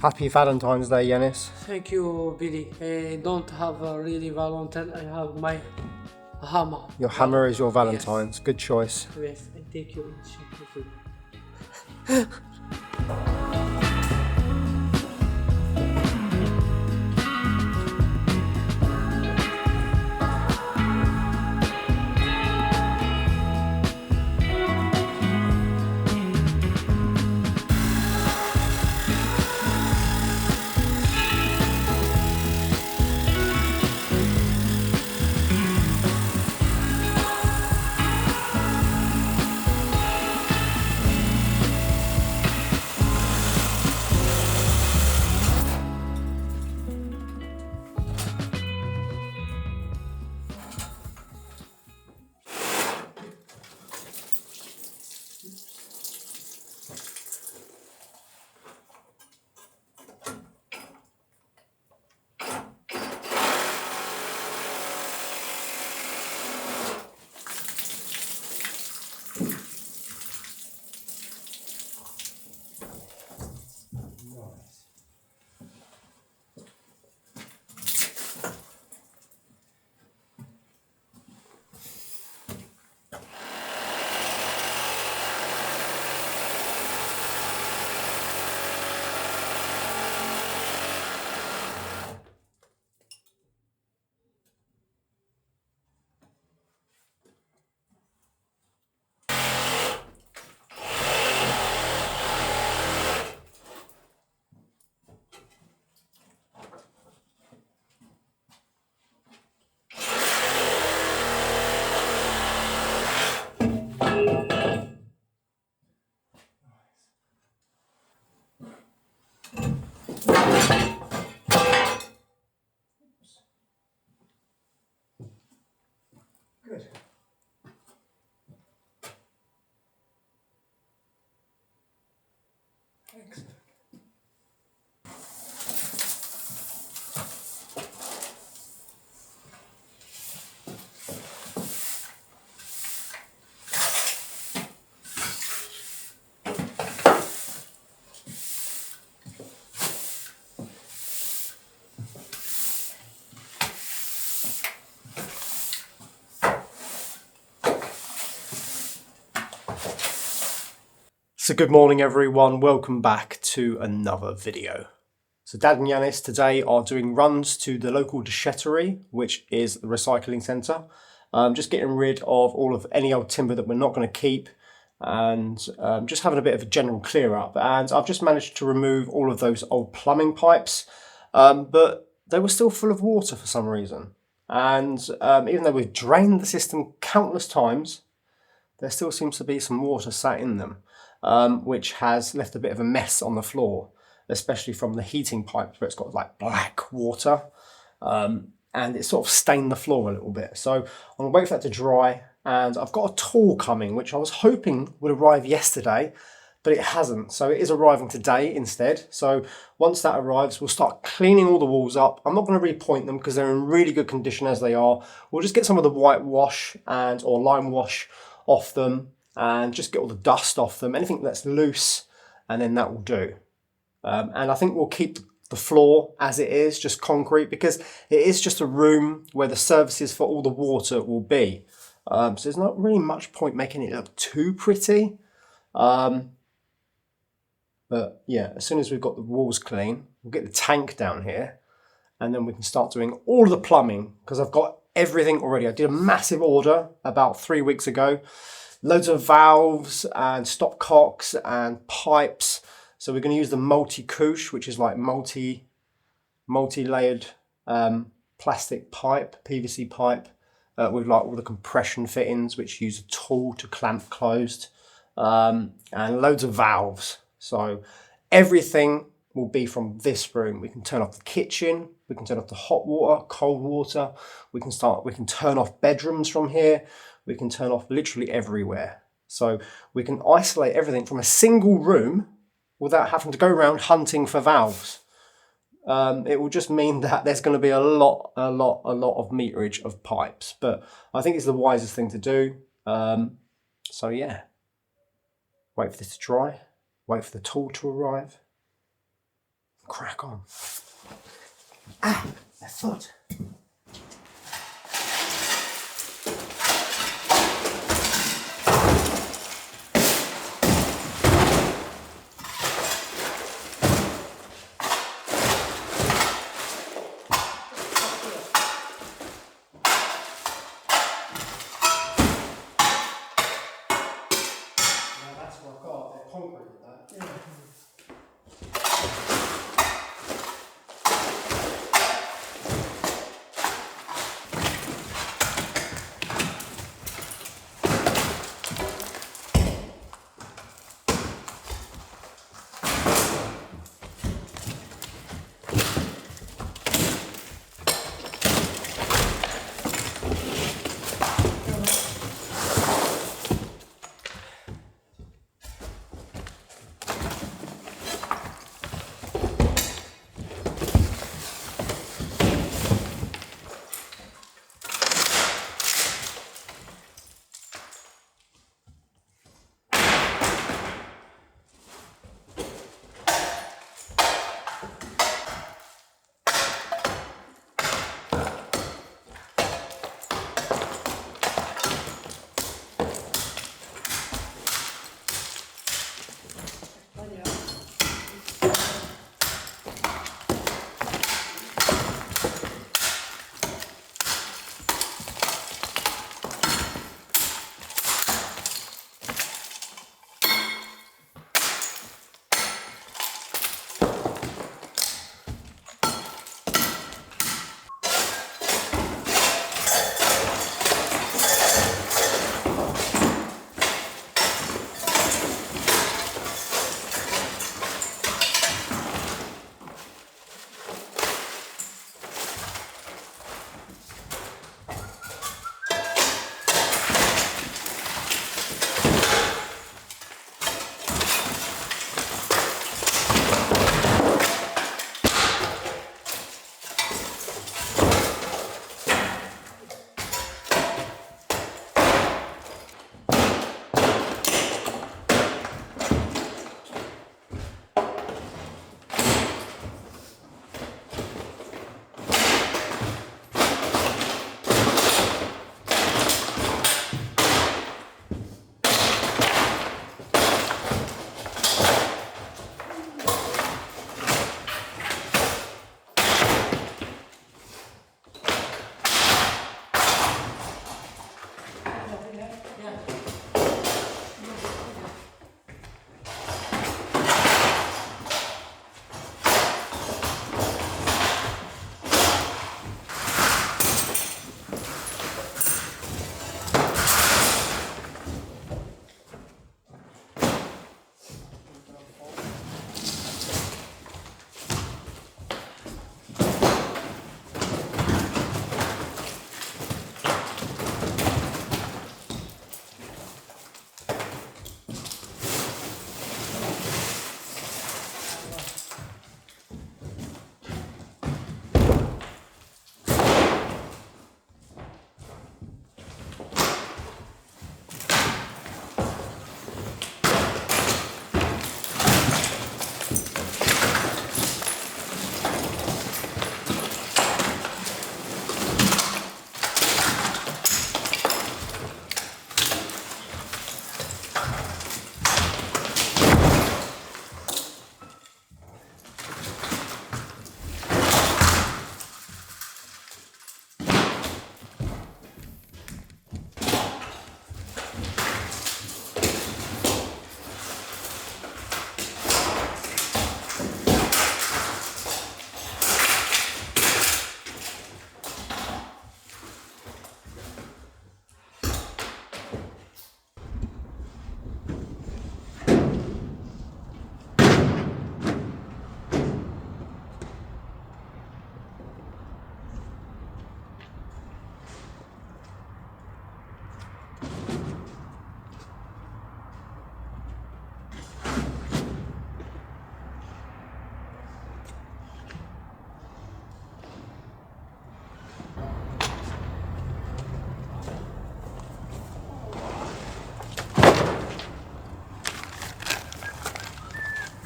Happy Valentine's Day, Yanis. Thank you, Billy. I don't have a really Valentine. I have my hammer. Your hammer is your Valentine's. Good choice. Yes, I take you. Good. Excellent. So good morning everyone, welcome back to another video. So Dad and Yanis today are doing runs to the local déchetterie, which is the recycling centre. Just getting rid of all of any old timber that we're not going to keep and just having a bit of a general clear up. And I've just managed to remove all of those old plumbing pipes, but they were still full of water for some reason. And even though we've drained the system countless times, there still seems to be some water sat in them. Which has left a bit of a mess on the floor, especially from the heating pipes where it's got like black water and it's sort of stained the floor a little bit. So I'm gonna wait for that to dry, and I've got a tool coming which I was hoping would arrive yesterday, but it hasn't. So it is arriving today instead. So once that arrives, we'll start cleaning all the walls up. I'm not going to repoint them because they're in really good condition as they are. We'll just get some of the whitewash or lime wash off them and just get all the dust off them, anything that's loose, and then that will do. And I think we'll keep the floor as it is, just concrete, because it is just a room where the services for all the water will be. So there's not really much point making it look too pretty. But yeah, as soon as we've got the walls clean, we'll get the tank down here, and then we can start doing all of the plumbing, because I've got everything already. I did a massive order about 3 weeks ago. Loads of valves and stopcocks and pipes. So we're going to use the multi-couche, which is like multi-layered plastic pipe, PVC pipe, with like all the compression fittings, which use a tool to clamp closed, and loads of valves. So everything will be from this room. We can turn off the kitchen, we can turn off the hot water, cold water, we can turn off bedrooms from here. We can turn off literally everywhere. So we can isolate everything from a single room without having to go around hunting for valves. It will just mean that there's going to be a lot of meterage of pipes, but I think it's the wisest thing to do. So yeah, wait for this to dry, wait for the tool to arrive, crack on. Ah, a foot. That's what I've got, they're concrete that. Yeah.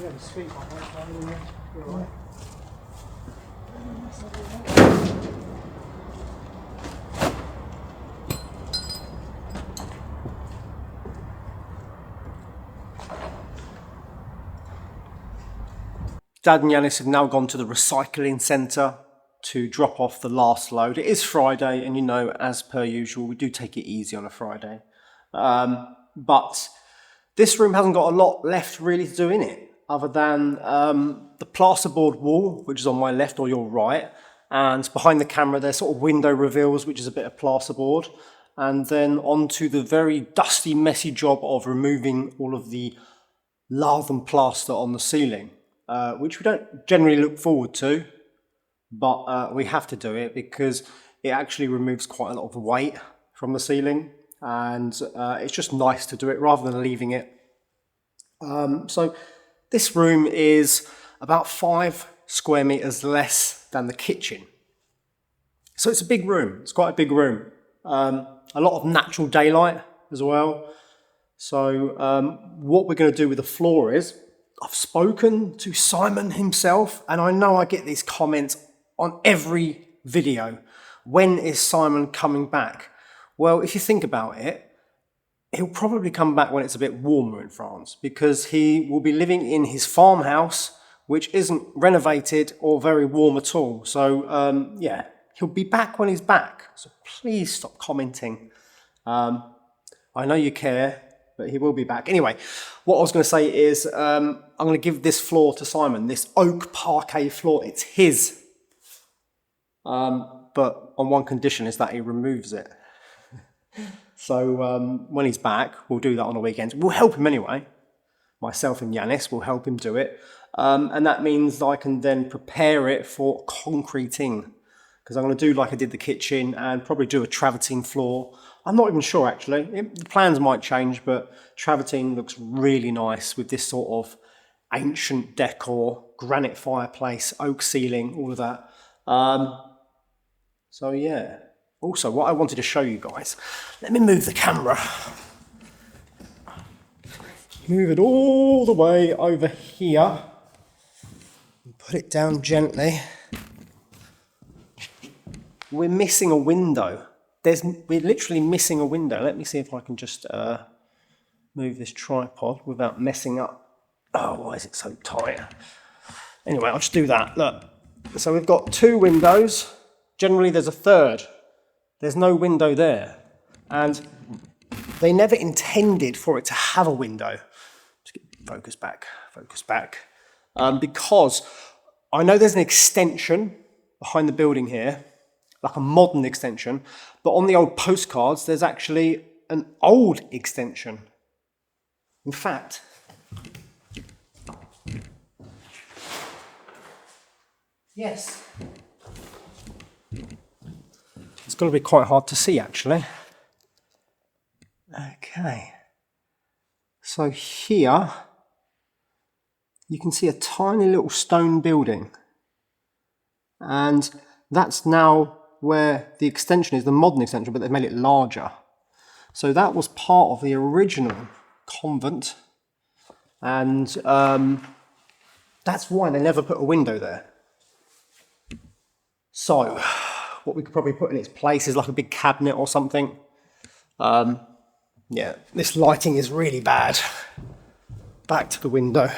Yeah, the sweet one. Dad and Yanis have now gone to the recycling centre to drop off the last load. It is Friday, and you know, as per usual, we do take it easy on a Friday. But this room hasn't got a lot left really to do in it, other than the plasterboard wall, which is on my left or your right, and behind the camera there's sort of window reveals, which is a bit of plasterboard, and then onto the very dusty, messy job of removing all of the lath and plaster on the ceiling, which we don't generally look forward to, but we have to do it because it actually removes quite a lot of weight from the ceiling, and it's just nice to do it rather than leaving it. So this room is about 5 square meters less than the kitchen. So it's a big room, it's quite a big room. A lot of natural daylight as well. So what we're going to do with the floor is, I've spoken to Simon himself, and I know I get these comments on every video. When is Simon coming back? Well, if you think about it, he'll probably come back when it's a bit warmer in France, because he will be living in his farmhouse, which isn't renovated or very warm at all. So yeah, he'll be back when he's back. So please stop commenting. I know you care, but he will be back. Anyway, what I was going to say is I'm going to give this floor to Simon, this oak parquet floor. It's his. But on one condition, is that he removes it. So when he's back, we'll do that on the weekends. We'll help him anyway. Myself and Yanis will help him do it. And that means I can then prepare it for concreting, because I'm going to do like I did the kitchen and probably do a travertine floor. I'm not even sure actually. The plans might change, but travertine looks really nice with this sort of ancient decor, granite fireplace, oak ceiling, all of that. So yeah. Also, what I wanted to show you guys, let me move the camera. Move it all the way over here. Put it down gently. We're missing a window. We're literally missing a window. Let me see if I can just move this tripod without messing up. Oh, why is it so tight? Anyway, I'll just do that. Look, so we've got 2 windows. Generally, there's a third. There's no window there. And they never intended for it to have a window. Just get focus back. Because I know there's an extension behind the building here, like a modern extension, but on the old postcards, there's actually an old extension. In fact, yes. It's going to be quite hard to see, actually. Okay. So here, you can see a tiny little stone building. And that's now where the extension is, the modern extension, but they've made it larger. So that was part of the original convent. And that's why they never put a window there. So what we could probably put in its place is like a big cabinet or something. Yeah, this lighting is really bad. Back to the window.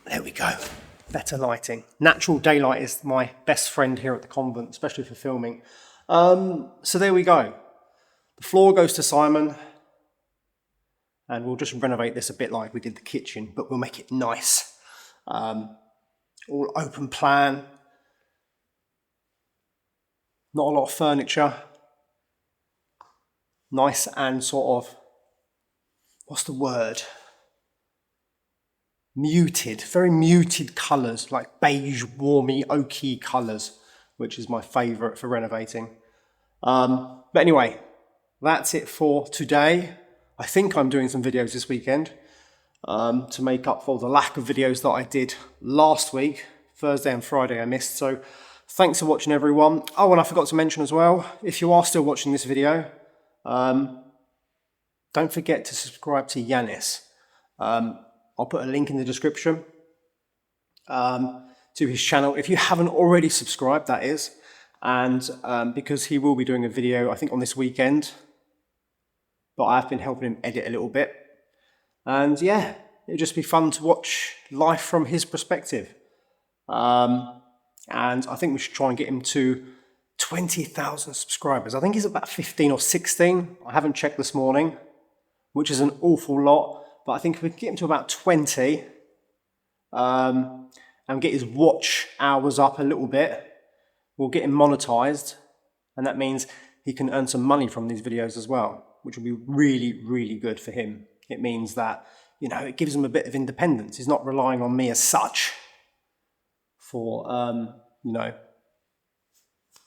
There we go. Better lighting. Natural daylight is my best friend here at the convent, especially for filming. So there we go. The floor goes to Simon. And we'll just renovate this a bit like we did the kitchen, but we'll make it nice. All open plan. Not a lot of furniture. Nice and sort of, what's the word? Muted, very muted colours, like beige, warmy, oaky colours, which is my favourite for renovating. But anyway, that's it for today. I think I'm doing some videos this weekend to make up for the lack of videos that I did last week. Thursday and Friday I missed, so thanks for watching everyone. Oh, and I forgot to mention as well, if you are still watching this video, don't forget to subscribe to Yanis. I'll put a link in the description to his channel if you haven't already subscribed, that is. And because he will be doing a video, I think on this weekend, but I've been helping him edit a little bit. And yeah, it'll just be fun to watch life from his perspective. And I think we should try and get him to 20,000 subscribers. I think he's about 15 or 16. I haven't checked this morning, which is an awful lot. But I think if we can get him to about 20 and get his watch hours up a little bit, we'll get him monetized. And that means he can earn some money from these videos as well, which will be really, really good for him. It means that, you know, it gives him a bit of independence. He's not relying on me as such for, you know,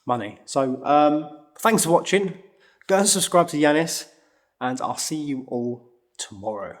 money. So thanks for watching. Go and subscribe to Yanis, and I'll see you all tomorrow.